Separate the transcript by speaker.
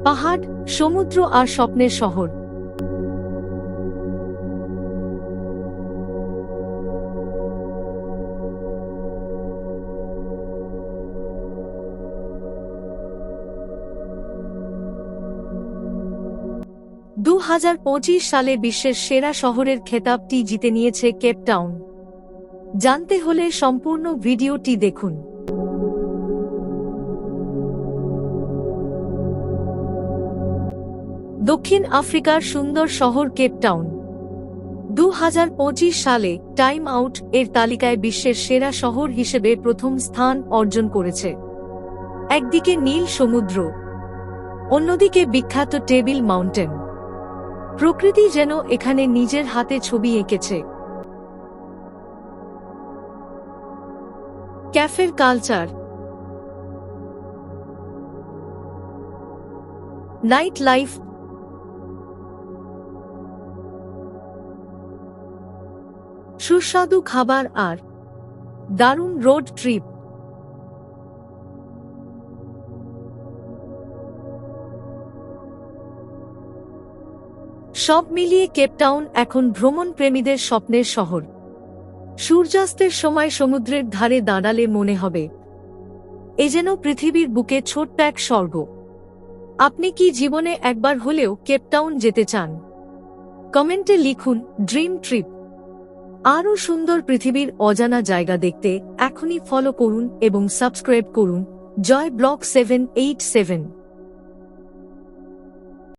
Speaker 1: পাহাড়, সমুদ্র আর স্বপ্নের শহর। সালে বিশ্বের সেরা শহরের খেতাবটি জিতে নিয়েছে কেপ টাউন। জানতে হলে সম্পূর্ণ ভিডিওটি দেখুন। দক্ষিণ আফ্রিকার সুন্দর শহর কেপ টাউন 2025 সালে টাইম আউট এর তালিকায় বিশ্বের সেরা শহর হিসেবে প্রথম স্থান অর্জন করেছে। একদিকে নীল সমুদ্র, অন্যদিকে বিখ্যাত টেবিল মাউন্টেন। প্রকৃতি যেন এখানে নিজের হাতে ছবি এঁকেছে। ক্যাফের কালচার, নাইট লাইফ, সুস্বাদু খাবার আর দারুণ রোড ট্রিপ। সব মিলিয়ে কেপটাউন এখন ভ্রমণ প্রেমীদের স্বপ্নের শহর। সূর্যাস্তের সময় সমুদ্রের ধারে দাঁড়ালে মনে হবে এ যেন পৃথিবীর বুকে ছোট্ট এক স্বর্গ। আপনি কি জীবনে একবার হলেও কেপটাউন যেতে চান? কমেন্টে লিখুন ড্রিম ট্রিপ। আরও সুন্দর পৃথিবীর অজানা জায়গা দেখতে এখনই ফলো করুন এবং সাবস্ক্রাইব করুন জয় ব্লগ 787।